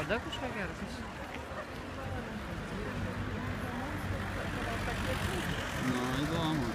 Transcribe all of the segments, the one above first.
oda kažkokia? Nu, įdomu.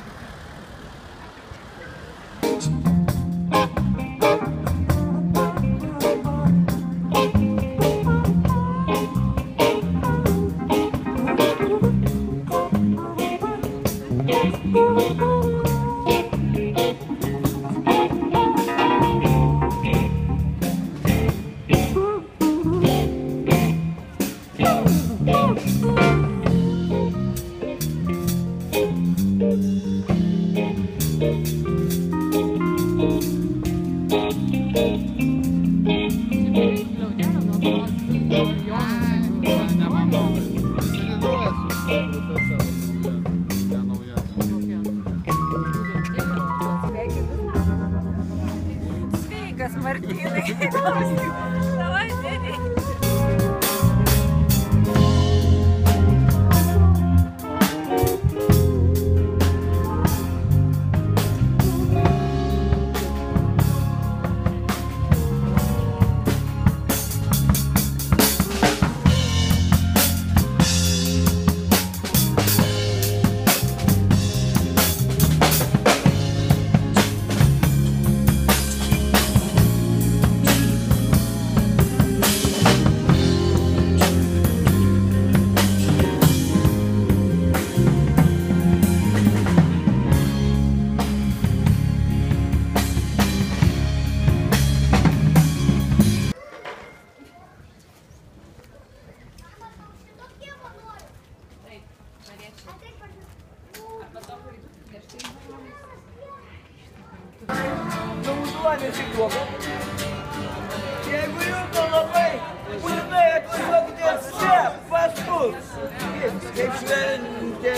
Sveikas, Martynai. Davai, sėdėk. Naudojamės į duobą. Jeigu jums labai, būtinai atvažiuokite čia, pas mus. Kaip šventė,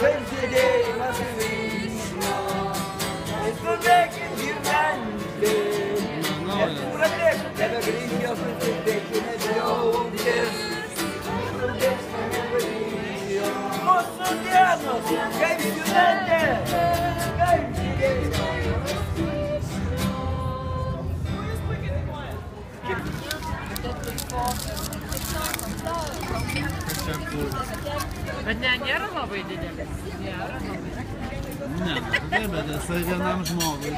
kaip sėdėjimas vyšno. Skubėkit gyventi. Nepradėkit, nebegrįžti, susitiekime džiaugtis. Mūsų dienos, kaip šventė, kaip sėdėjimas. Bet nėra labai didelis. Nėra labai. Ne, tai bet jisai vienam žmogui.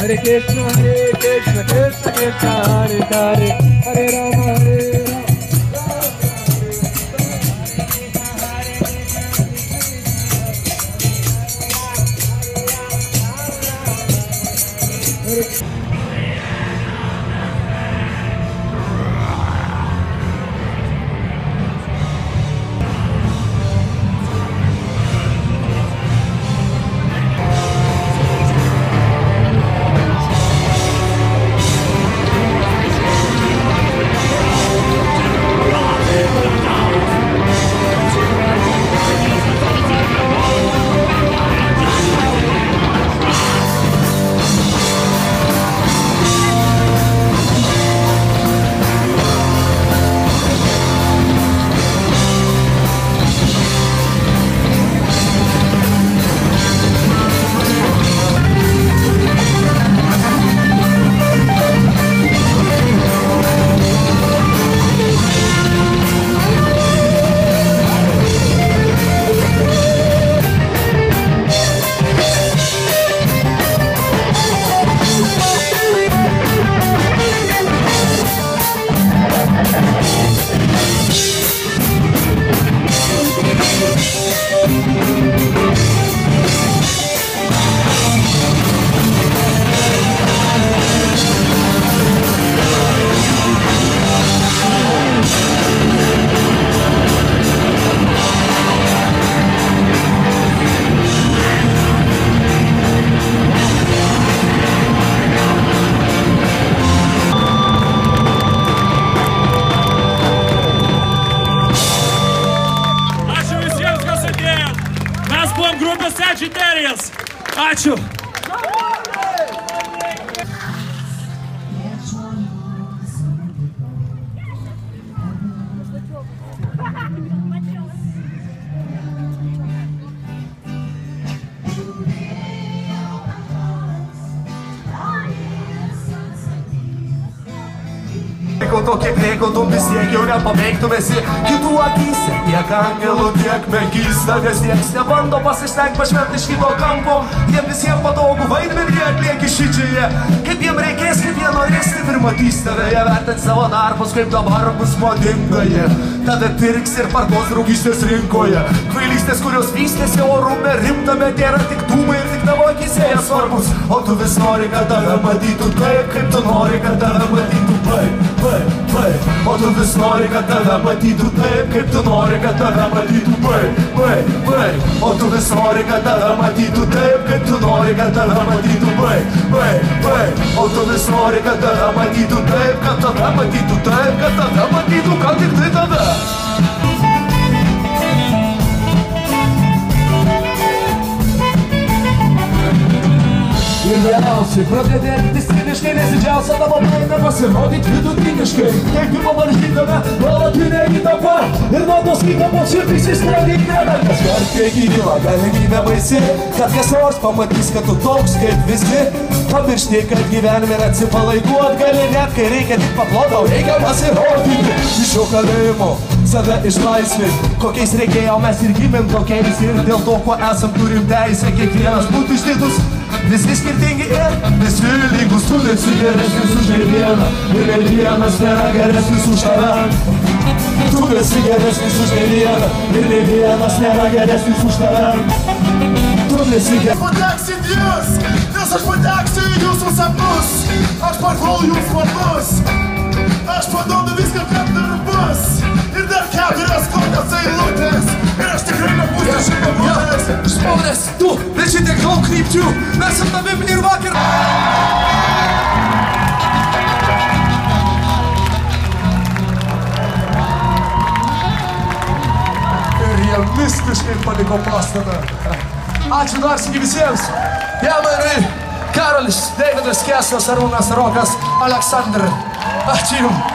Hare Krishna, Krishna Krishna, Hare Hare, Hare Rama, Hare Rama. bižuterijos. Ačiū. Tokie kreikotum vis tiek jau nepaveiktumėsi kitų akyse. Tiek angelų, tiek megystavės, nieks nebando pasistengti pažvelgti iš kito kampo. Jiem visiems patogu vaidmenį atlieki šičioje. Kaip jiem reikės, kaip jie norės, taip ir matys tave. Jie vertint savo darbus, kaip dabar bus madinga jie. Tave pirks ir parduos draugystės rinkoje. Kvailystės, kurios vystėsi orume, rimtame tėra tik dūmai ir tik tavo akise jie svarbus. O tu vis nori, kad tave matytų taip, kaip tu nori, kad tave matytų taip. O tu vis nori, kad tave matytų taip, kaip tu nori, kad tave matytų O tu vis nori, kad tave matytų taip, kaip tu nori, kad tave matytų O tu vis nori, kad tave matytų taip, kad tave matytų taip, kad tave matytų, kad tik tai tave. Ir vėliausiai pradėti elgtis ciniškai, nesidžiausia tavo baimė pasirodyti vidutiniškai. Kaip į pavaržydame nuolatinę įtampą ir nuo tos įtampos širdys išsprendyti nedagas. Kai gyva galimybė baisi, kad kas nors pamatys, kad tu toks kaip visi. Pamiršti, kad gyvenime ir atsipalaiduot gali net, kai reikia tik paklodau, reikia pasirodyti. Iš šio kalėjimo save išlaisvint, kokiais reikėjo mes ir gimėm tokiais. Ir dėl to, ko esam, turim teisę kiekvienas būti išdidus. Visi skirtingi ir visi lygus, tu nesi geresnis už nei vieną ir nei vienas nėra geresnis už tave. Tu nesi geresnis už nei vieną ir nei vienas nėra geresnis už tave. Tu nesi geresnis. Pateksit jūs, nes aš pateksiu į jūsų sapnus. Aš parkolu jūs vardus. Aš paduodu viską, kad dar bus. Ir dar 4 kokios eilutės. Ir aš tikrai nebūsiu šimtabūtės. Žmonės, tu, bet šitiek daug krypčių, mes su tavim ir vakar. Ir jie mistiškai paliko pastatą. Ačiū dar sykį visiems. Jamanai, Karolis, Deividas, Kesas, Arūnas, Rokas, Aleksandr. Ačiū jums.